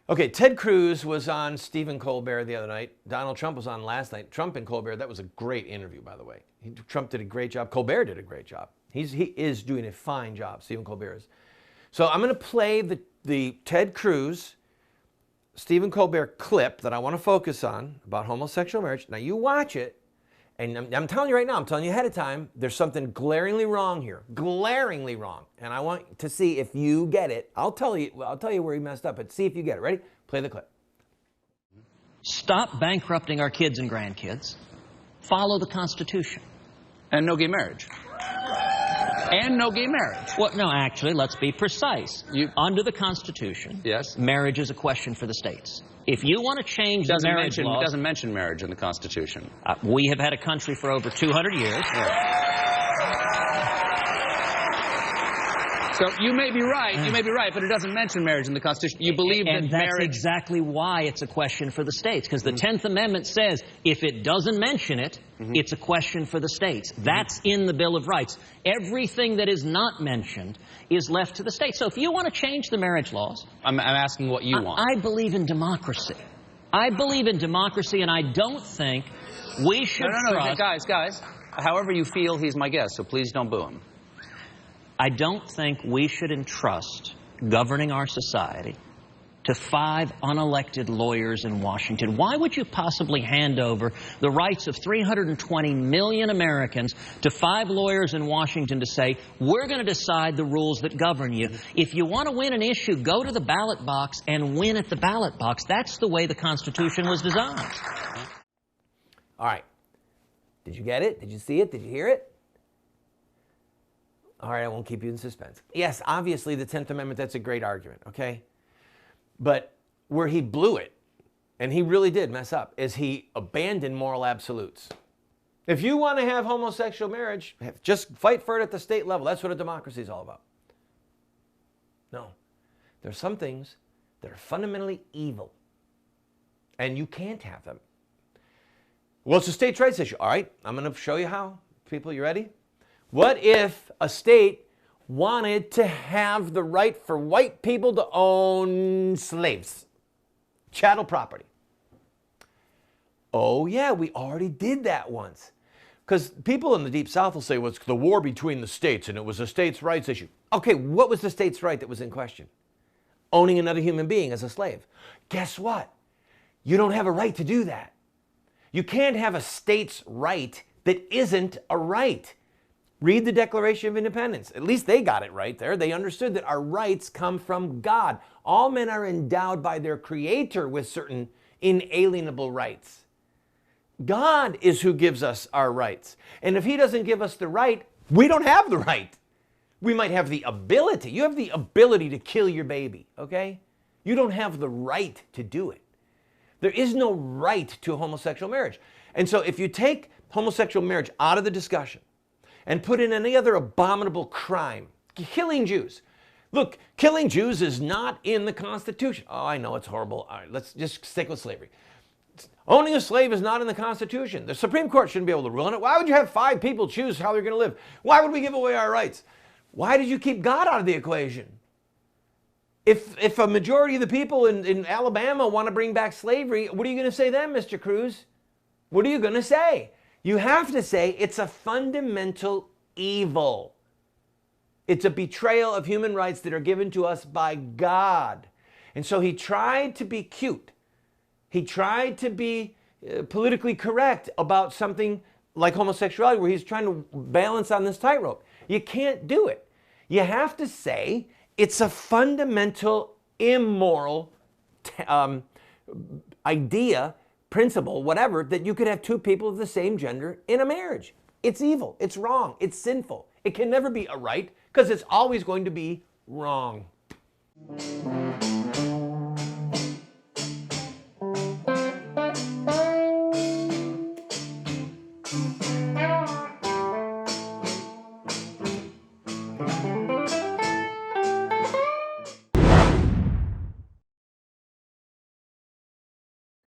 Okay, Ted Cruz was on Stephen Colbert the other night. Donald Trump was on last night. Trump and Colbert, that was a great interview, by the way. Trump did a great job. Colbert did a great job. He is doing a fine job, Stephen Colbert is. So I'm going to play the Ted Cruz, Stephen Colbert clip that I want to focus on about homosexual marriage. Now you watch it, and I'm telling you right now, I'm telling you ahead of time, there's something glaringly wrong here. Glaringly wrong. And I want to see if you get it. I'll tell you where he messed up, but see if you get it. Ready? Play the clip. Stop bankrupting our kids and grandkids. Follow the Constitution. And no gay marriage. And no gay marriage. Well, no, actually, let's be precise. Under the Constitution, yes, marriage is a question for the states. If you want to change the marriage laws... It doesn't mention marriage in the Constitution. We have had a country for over 200 years. Yeah. So you may be right, but it doesn't mention marriage in the Constitution. You believe that and that's exactly why it's a question for the states, because the 10th Amendment says if it doesn't mention it, it's a question for the states. That's in the Bill of Rights. Everything that is not mentioned is left to the states. So if you want to change the marriage laws... I'm asking what you want. I believe in democracy. I believe in democracy, and I don't think we should trust... Guys, however you feel, he's my guest, so please don't boo him. I don't think we should entrust governing our society to 5 unelected lawyers in Washington. Why would you possibly hand over the rights of 320 million Americans to 5 lawyers in Washington to say, we're going to decide the rules that govern you? If you want to win an issue, go to the ballot box and win at the ballot box. That's the way the Constitution was designed. All right. Did you get it? Did you see it? Did you hear it? All right, I won't keep you in suspense. Yes, obviously the 10th Amendment, that's a great argument, okay? But where he blew it, and he really did mess up, is he abandoned moral absolutes. If you want to have homosexual marriage, just fight for it at the state level. That's what a democracy is all about. No. There's some things that are fundamentally evil, and you can't have them. Well, it's a states' rights issue. All right, I'm going to show you how. People, you ready? What if a state wanted to have the right for white people to own slaves? Chattel property. Oh yeah, we already did that once. Because people in the Deep South will say, well, it's the war between the states and it was a states' rights issue. Okay, what was the states' right that was in question? Owning another human being as a slave. Guess what? You don't have a right to do that. You can't have a states' right that isn't a right. Read the Declaration of Independence. At least they got it right there. They understood that our rights come from God. All men are endowed by their Creator with certain inalienable rights. God is who gives us our rights. And if He doesn't give us the right, we don't have the right. We might have the ability. You have the ability to kill your baby, okay? You don't have the right to do it. There is no right to homosexual marriage. And so if you take homosexual marriage out of the discussion, and put in any other abominable crime, killing Jews. Look, killing Jews is not in the Constitution. Oh, I know, it's horrible. All right, let's just stick with slavery. Owning a slave is not in the Constitution. The Supreme Court shouldn't be able to rule on it. Why would you have 5 people choose how they're going to live? Why would we give away our rights? Why did you keep God out of the equation? If a majority of the people in Alabama want to bring back slavery, what are you going to say then, Mr. Cruz? What are you going to say? You have to say it's a fundamental evil. It's a betrayal of human rights that are given to us by God. And so he tried to be cute. He tried to be politically correct about something like homosexuality, where he's trying to balance on this tightrope. You can't do it. You have to say it's a fundamental immoral idea, principle, whatever, that you could have 2 people of the same gender in a marriage. It's evil. It's wrong. It's sinful. It can never be a right because it's always going to be wrong.